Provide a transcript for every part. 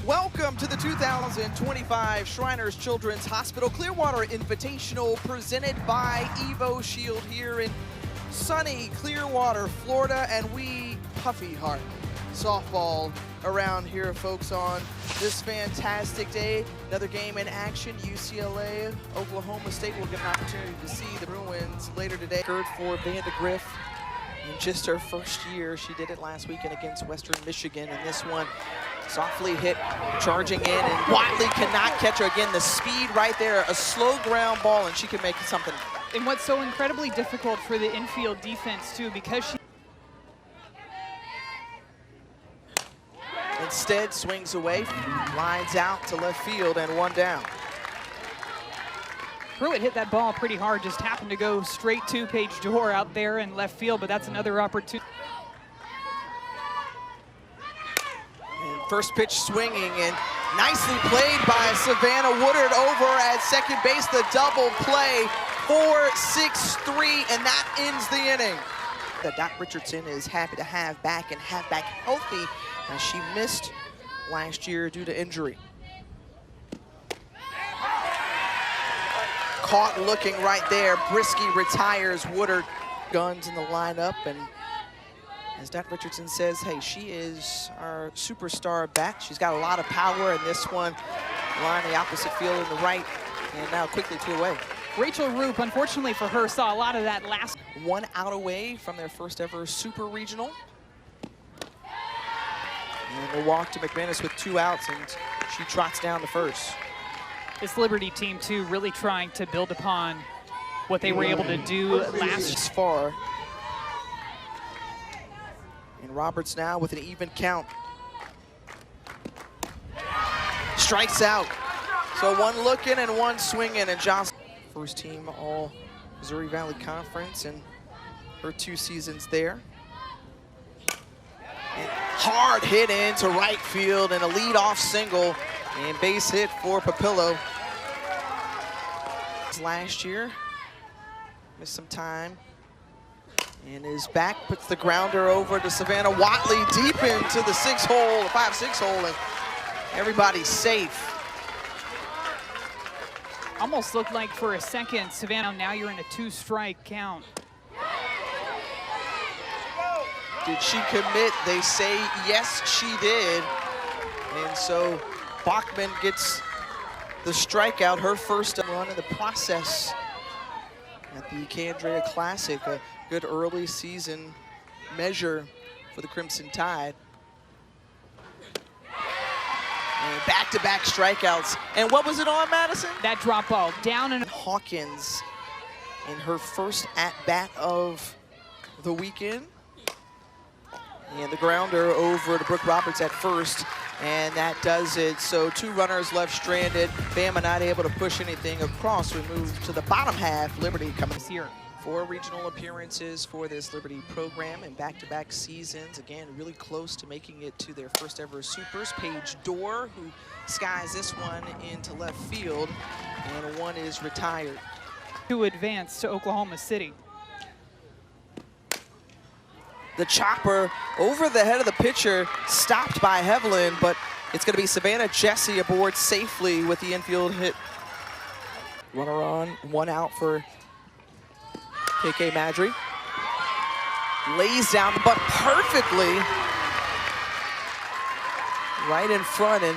Welcome to the 2025 Shriners Children's Hospital Clearwater Invitational presented by Evo Shield here in sunny Clearwater, Florida, and we Puffy Heart softball around here, folks, on this fantastic day. Another game in action. UCLA, Oklahoma State will get an opportunity to see the Bruins later today. Third for Vandegrift in just her first year. She did it last weekend against Western Michigan, and this one softly hit, charging in, and Watley cannot catch her. Again, the speed right there, a slow ground ball, and she can make something. And what's so incredibly difficult for the infield defense, too, because she instead swings away, lines out to left field, and one down. Pruitt hit that ball pretty hard, just happened to go straight to Paige Dorr out there in left field, but that's another opportunity. And first pitch swinging, and nicely played by Savannah Woodard over at second base. The double play, 4-6-3, and that ends the inning. That Doc Richardson is happy to have back and have back healthy, as she missed last year due to injury. Caught looking right there. Brisky retires. Woodard guns in the lineup, and as Doc Richardson says, hey, she is our superstar bat. She's got a lot of power, and this one line the opposite field in the right, and now quickly two away. Rachel Roop, unfortunately for her, saw a lot of that last. One out away from their first ever super regional. And the walk to McManus with 2 outs, and she trots down to first. This Liberty team, too, really trying to build upon what they were able to do last far. And Roberts now with an even count. Strikes out. So one looking and one swinging, and Jocelyn, first team all Missouri Valley Conference and her 2 seasons there. And hard hit into right field and a leadoff single and base hit for Papillo. Last year, missed some time, and is back, puts the grounder over to Savannah Watley deep into the 5-6 hole, and everybody's safe. almost looked like for a second, Savannah, now you're in a 2-strike count. Did she commit? They say yes, she did. And so Bachman gets the strikeout, her first run in the process at the Candrea Classic, a good early season measure for the Crimson Tide. And back-to-back strikeouts. And what was it on, Madison? That drop ball down and Hawkins in her first at-bat of the weekend. And the grounder over to Brooke Roberts at first, and that does it. So 2 runners left stranded. Bama not able to push anything across. We move to the bottom half. Liberty coming here. 4 regional appearances for this Liberty program in back-to-back seasons. Again, really close to making it to their first ever supers. Paige Dorr, who skies this one into left field, and one is retired. To advance to Oklahoma City. The chopper over the head of the pitcher, stopped by Hevelin, but it's going to be Savannah Jesse aboard safely with the infield hit. Runner on, 1 out for KK Madry. Lays down the butt perfectly right in front, and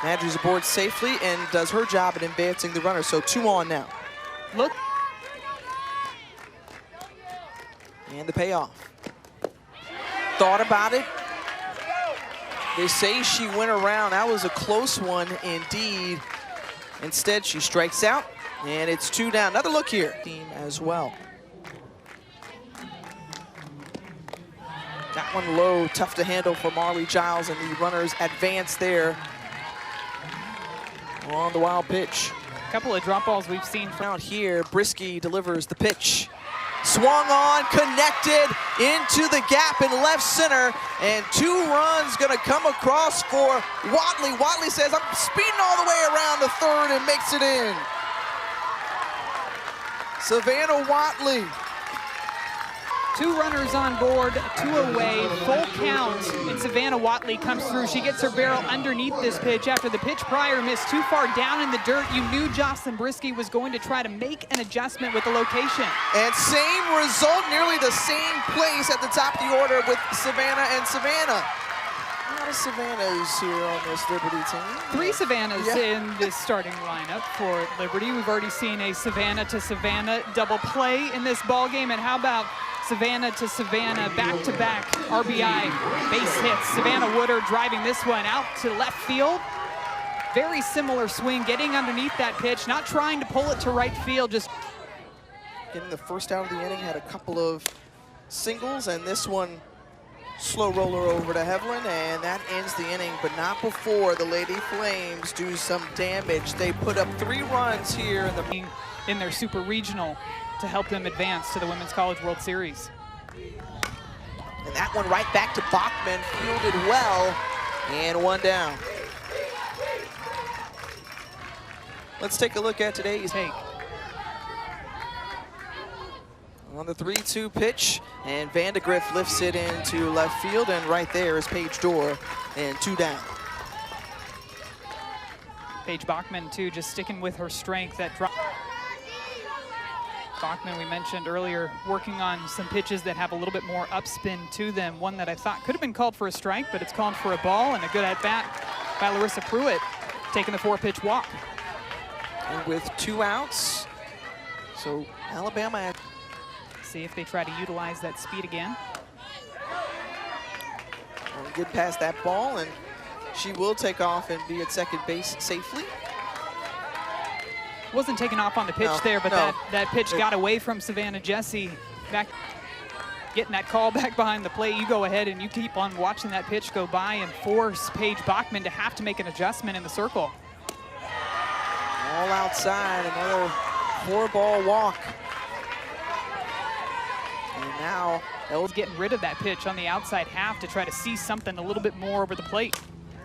Madry's aboard safely and does her job in advancing the runner. So 2 on now. Look. And the payoff. Thought about it. They say she went around. That was a close one indeed. Instead, she strikes out, and it's 2 down. Another look here. Team as well. That one low, tough to handle for Marley Giles, and the runners advance there on the wild pitch. A couple of drop balls we've seen from out here. Brisky delivers the pitch. Swung on, connected into the gap in left center, and 2 runs gonna come across for Watley. Watley says, I'm speeding all the way around the third, and makes it in. 2 runners on board, 2 away, full count, and Savannah Watley comes through. She gets her barrel underneath this pitch after the pitch prior missed too far down in the dirt. You knew Jocelyn Brisky was going to try to make an adjustment with the location. And same result, nearly the same place at the top of the order with Savannah and Savannah. A lot of Savannahs here on this Liberty team. 3 Savannahs in this starting lineup for Liberty. We've already seen a Savannah to Savannah double play in this ball game. And how about Savannah to Savannah back-to-back RBI base hits? Savannah Woodard driving this one out to left field. Very similar swing, getting underneath that pitch, not trying to pull it to right field, just getting the first out of the inning, had a couple of singles, and this one slow roller over to Hevlin, and that ends the inning, but not before the Lady Flames do some damage. They put up 3 runs here in their super regional to help them advance to the Women's College World Series. And that one right back to Bachman, fielded well, and 1 down. Let's take a look at today's take. On the 3-2 pitch, and Vandegrift lifts it into left field, and right there is Paige Dorr, and 2 down. Paige Bachman, too, just sticking with her strength. That drop. Bachman, we mentioned earlier, working on some pitches that have a little bit more upspin to them. One that I thought could have been called for a strike, but it's called for a ball, and a good at-bat by Larissa Pruitt, taking the 4-pitch walk. And with 2 outs, so Alabama. See if they try to utilize that speed again. And get past that ball, and she will take off and be at second base safely. Wasn't taken off on the pitch there, but that pitch got away from Savannah Jessie. Back, getting that call back behind the plate. You go ahead and you keep on watching that pitch go by and force Paige Bachman to have to make an adjustment in the circle. All outside, another 4-ball walk. And now Elle's getting rid of that pitch on the outside half to try to see something a little bit more over the plate.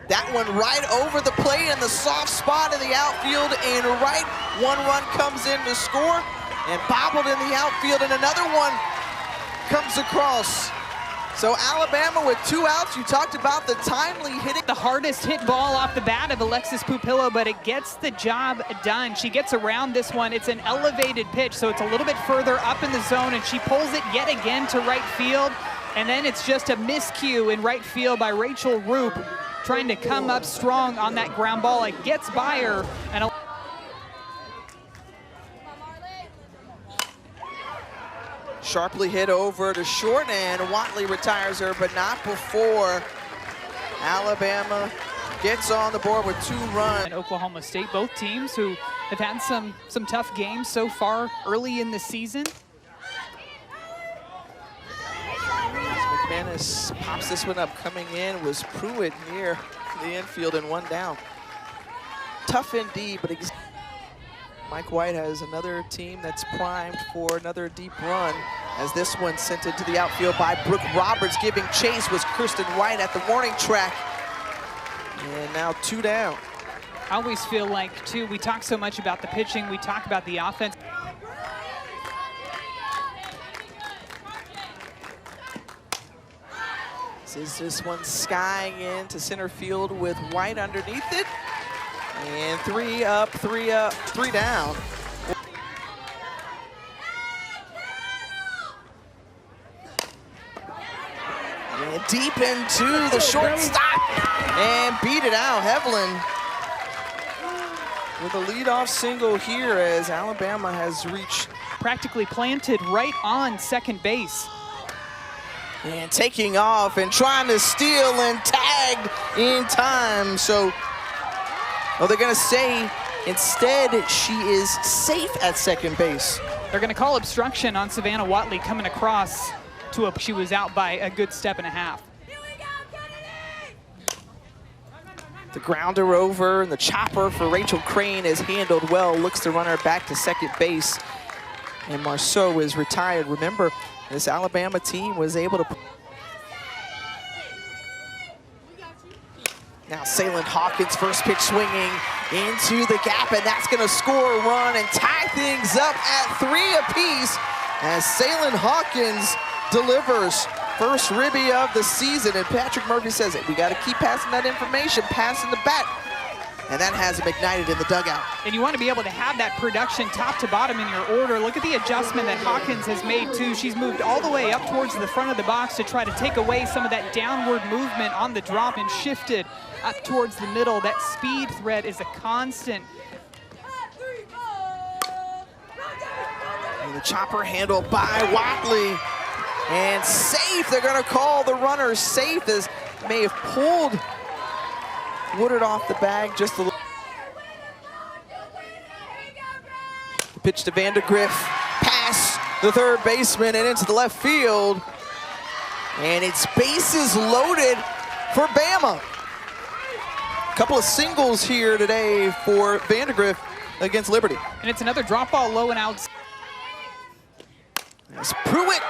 That one right over the plate in the soft spot in the outfield, and right, 1 run comes in to score, and bobbled in the outfield, and another one comes across. So Alabama with 2 outs. You talked about the timely hitting. The hardest hit ball off the bat of Alexis Pupillo, but it gets the job done. She gets around this one. It's an elevated pitch, so it's a little bit further up in the zone, and she pulls it yet again to right field. And then it's just a miscue in right field by Rachel Roop, trying to come up strong on that ground ball. It gets by her, and sharply hit over to short, and Watley retires her, but not before Alabama gets on the board with 2 runs. And Oklahoma State, both teams who have had some tough games so far early in the season. McManus pops this one up. Coming in was Pruitt near the infield, and 1 down. Tough indeed, but Mike White has another team that's primed for another deep run, as this one sent into the outfield by Brooke Roberts. Giving chase was Kristen White at the warning track. And now 2 down. I always feel like, too, we talk so much about the pitching, we talk about the offense. This one skying into center field with White underneath it. And 3 up, 3 up, 3 down. And deep into the shortstop and beat it out. Hevlin with a leadoff single here, as Alabama has reached. Practically planted right on second base. And taking off and trying to steal, and tagged in time. So, well, they're going to say instead she is safe at second base. They're going to call obstruction on Savannah Watley coming across to she was out by a good 1.5 steps. The grounder over, and the chopper for Rachel Crane is handled well. Looks to run her back to second base. And Marceau is retired. Remember, this Alabama team was able to. Now Salem Hawkins, first pitch swinging into the gap, and that's going to score a run and tie things up at 3 apiece, as Salem Hawkins delivers. First ribby of the season, and Patrick Murphy says, hey, we got to keep passing that information, passing the bat. And that has him ignited in the dugout. And you want to be able to have that production top to bottom in your order. Look at the adjustment that Hawkins has made too. She's moved all the way up towards the front of the box to try to take away some of that downward movement on the drop and shifted up towards the middle. That speed threat is a constant. And the chopper handled by Watley. And safe, they're gonna call the runner safe, as may have pulled Woodard off the bag just a little. The pitch to Vandergriff, past the third baseman and into the left field. And it's bases loaded for Bama. Couple of singles here today for Vandergriff against Liberty. And it's another drop ball low and out. As Pruitt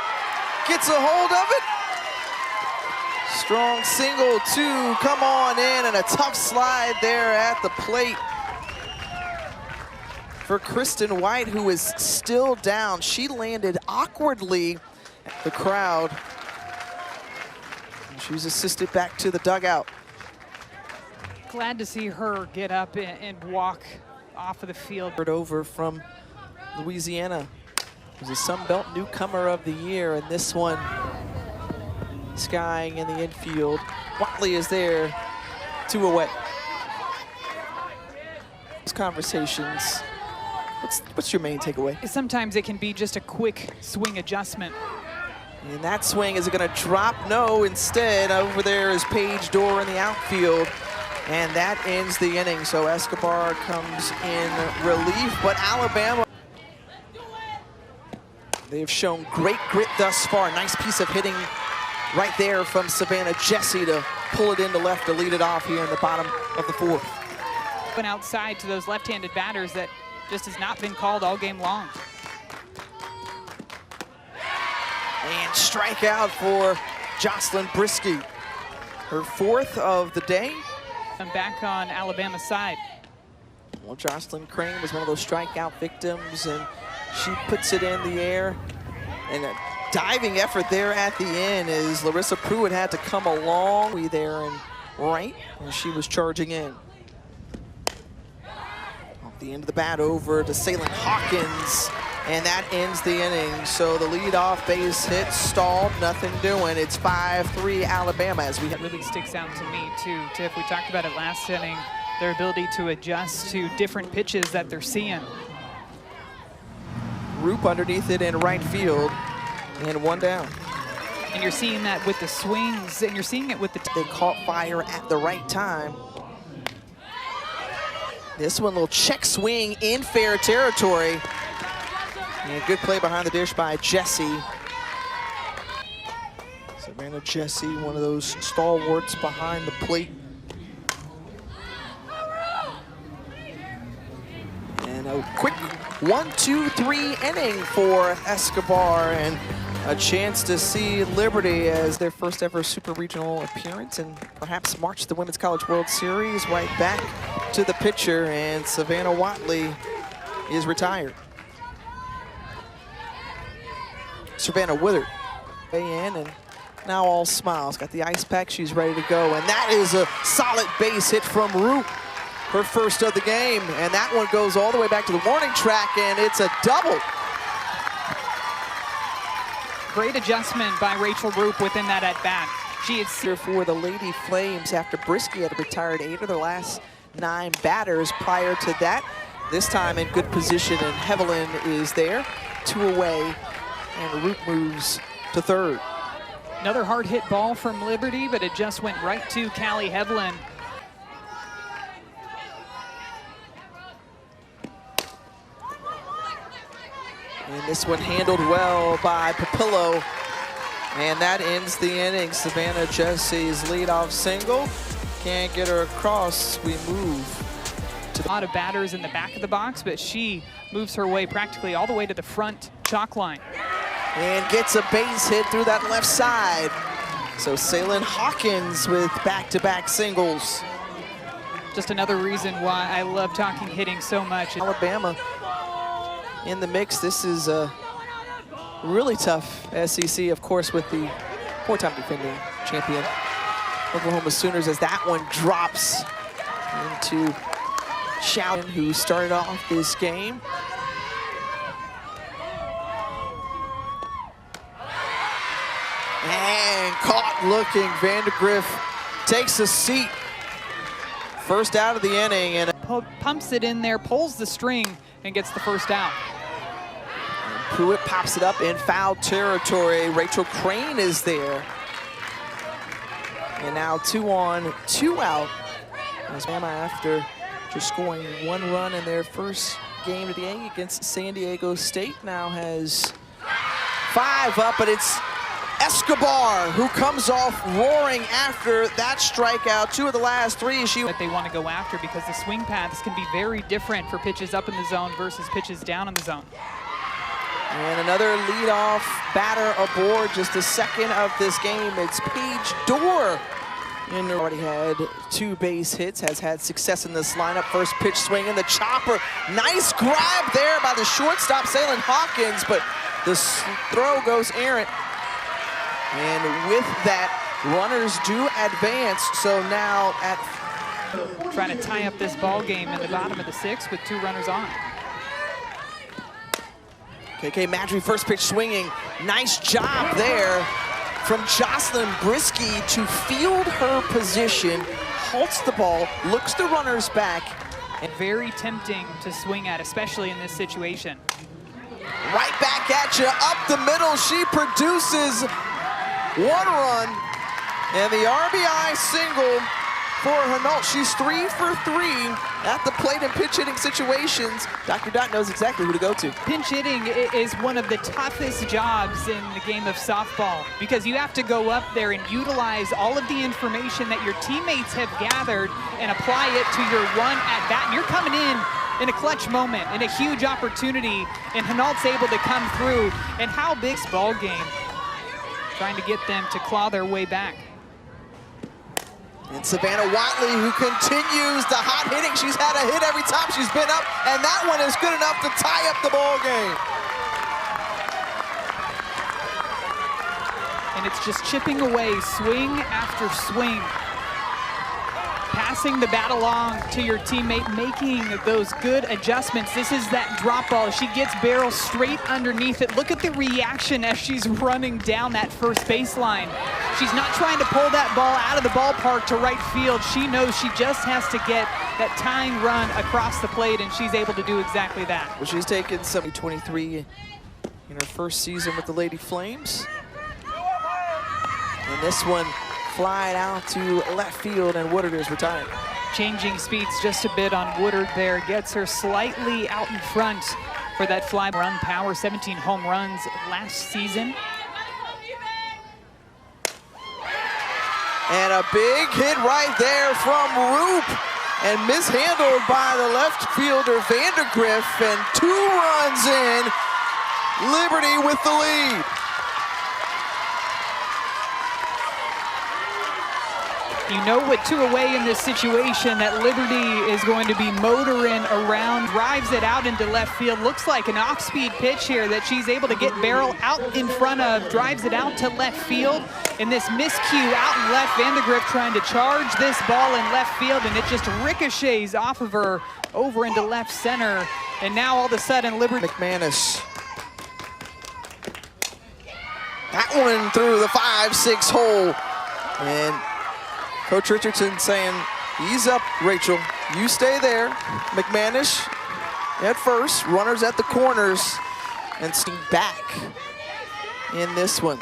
gets a hold of it. Strong single to come on in, and a tough slide there at the plate for Kristen White, who is still down. She landed awkwardly at the crowd. And she was assisted back to the dugout. Glad to see her get up and walk off of the field. Over from Louisiana. Who's a Sun Belt newcomer of the year, and this one skying in the infield. Watley is there, 2 away. These conversations, what's your main takeaway? Sometimes it can be just a quick swing adjustment. And that swing, is it gonna drop? No, instead over there is Paige Dorr in the outfield. And that ends the inning, so Escobar comes in relief, but Alabama, they've shown great grit thus far. Nice piece of hitting right there from Savannah Jessie to pull it into left to lead it off here in the bottom of the 4th. Went outside to those left-handed batters that just has not been called all game long. And strikeout for Jocelyn Brisky. Her 4th of the day. And back on Alabama's side. Well, Jocelyn Crane was one of those strikeout victims, and she puts it in the air. And a diving effort there at the end, as Larissa Pruitt had to come along there and right as she was charging in. Off the end of the bat over to Salem Hawkins, and that ends the inning. So the leadoff base hit stalled, nothing doing. It's 5-3 Alabama as we. That really sticks out to me too, Tiff. We talked about it last inning, their ability to adjust to different pitches that they're seeing. Roop underneath it in right field, and 1 down. And you're seeing that with the swings, and you're seeing it with the... They caught fire at the right time. This one, little check swing in fair territory. And a good play behind the dish by Jessie. Savannah Jessie, one of those stalwarts behind the plate. And a quick 1-2-3 inning for Escobar, and a chance to see Liberty as their first ever super regional appearance and perhaps march the Women's College World Series. White back to the pitcher, and Savannah Watley is retired. Savannah Woodard in, and now all smiles. Got the ice pack, she's ready to go, and that is a solid base hit from Roop. Her first of the game, and that one goes all the way back to the warning track, and it's a double. Great adjustment by Rachel Roop within that at-bat. She had here for the Lady Flames after Brisky had retired 8 of their last 9 batters prior to that. This time in good position, and Hevelin is there, 2 away, and Roop moves to 3rd. Another hard hit ball from Liberty, but it just went right to Callie Hevelin. And this one handled well by Papillo. And that ends the inning. Savannah Jessie's leadoff single. Can't get her across. We move to a lot of batters in the back of the box, but she moves her way practically all the way to the front chalk line. And gets a base hit through that left side. So Salem Hawkins with back-to-back singles. Just another reason why I love talking hitting so much. Alabama in the mix. This is a really tough SEC, of course, with the four-time defending champion Oklahoma Sooners, as that one drops into Shouten, who started off this game. And caught looking. Vandegrift takes a seat. First out of the inning. And pumps it in there, pulls the string, and gets the first out. Pruitt pops it up in foul territory. Rachel Crane is there. And now 2 on, 2 out. As Bama, after just scoring 1 run in their first game of the game against San Diego State, now has 5 up, but it's Escobar who comes off roaring after that strikeout. 2 of the last 3. That they want to go after, because the swing paths can be very different for pitches up in the zone versus pitches down in the zone. And another leadoff batter aboard, just the second of this game. It's Paige Dorr. And already had 2 base hits, has had success in this lineup. First pitch swing in the chopper. Nice grab there by the shortstop, Salen Hawkins, but the throw goes errant. And with that, runners do advance. So now at trying to tie up this ball game in the bottom of the 6th with 2 runners on. KK Madry, first pitch swinging. Nice job there from Jocelyn Brisky to field her position, halts the ball, looks the runners back. And very tempting to swing at, especially in this situation. Right back at you, up the middle. She produces 1 run, and the RBI single for Hinault. She's 3 for 3 at the plate in pinch hitting situations. Dr. Dot knows exactly who to go to. Pinch hitting is one of the toughest jobs in the game of softball, because you have to go up there and utilize all of the information that your teammates have gathered and apply it to your one at bat. And you're coming in a clutch moment, in a huge opportunity, and Hinault's able to come through. And how big's ball game, trying to get them to claw their way back. And Savannah Watley, who continues the hot hitting. She's had a hit every time she's been up, and that one is good enough to tie up the ball game. And it's just chipping away, swing after swing. Passing the bat along to your teammate, making those good adjustments. This is that drop ball. She gets barrel straight underneath it. Look at the reaction as she's running down that first baseline. She's not trying to pull that ball out of the ballpark to right field. She knows she just has to get that tying run across the plate, and she's able to do exactly that. Well, she's taken 23 in her first season with the Lady Flames. And this one flying out to left field, and Woodard is retired. Changing speeds just a bit on Woodard there. Gets her slightly out in front for that fly run power. 17 home runs last season. And a big hit right there from Roop, and mishandled by the left fielder Vandegrift, and 2 runs in. Liberty with the lead. You know, with 2 away in this situation, that Liberty is going to be motoring around, drives it out into left field. Looks like an off-speed pitch here that she's able to get barrel out in front of, drives it out to left field. And this miscue out in left, Vandegrift trying to charge this ball in left field, and it just ricochets off of her over into left center. And now all of a sudden, Liberty. McManus. That one through the 5-6 hole. And Coach Richardson saying, ease up, Rachel. You stay there. McManus at first, runners at the corners, and staying back in this one.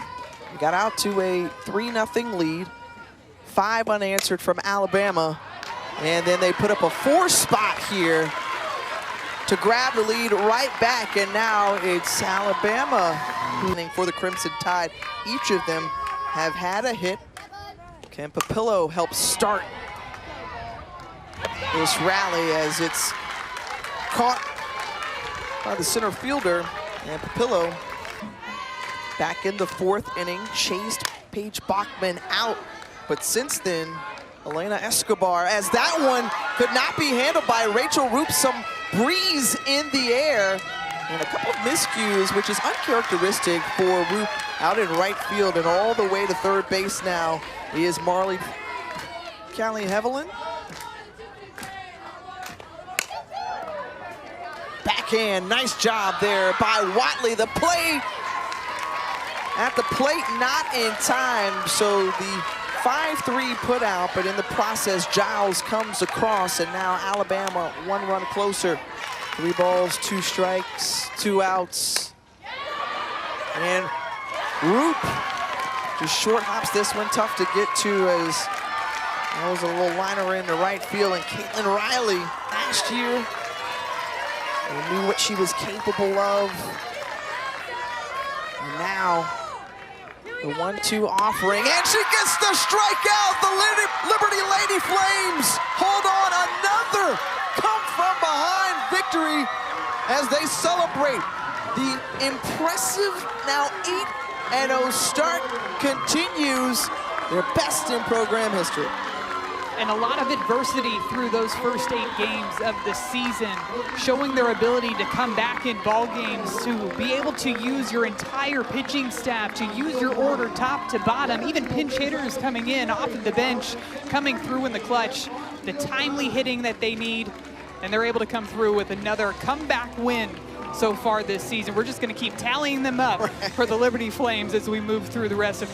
We got out to a 3-0 lead, 5 unanswered from Alabama, and then they put up a 4 spot here to grab the lead right back, and now it's Alabama for the Crimson Tide. Each of them have had a hit. Can Papillo help start this rally as it's caught by the center fielder, and Papillo back in the 4th inning, chased Paige Bachman out, but since then, Elena Escobar, as that one could not be handled by Rachel Roop. Some breeze in the air, And a couple of miscues, which is uncharacteristic for Roop out in right field, and all the way to third base now is Marley Callie-Hevelin. Backhand, nice job there by Watley. The play at the plate, not in time, so the 5-3 put out, but in the process, Giles comes across, and now Alabama 1 run closer. 3 balls, 2 strikes, 2 outs. And Roop just short hops this one, tough to get to, as that was a little liner into right field. And Caitlin Riley, last year, we knew what she was capable of. And now, the 1-2 offering, and she gets the strikeout. The Liberty Lady Flames hold on, another come-from-behind victory as they celebrate. The impressive, now 8-0 start continues, their best in program history. And a lot of adversity through those first 8 games of the season, showing their ability to come back in ball games, to be able to use your entire pitching staff, to use your order top to bottom, even pinch hitters coming in off of the bench, coming through in the clutch, the timely hitting that they need, and they're able to come through with another comeback win so far this season. We're just going to keep tallying them up for the Liberty Flames as we move through the rest of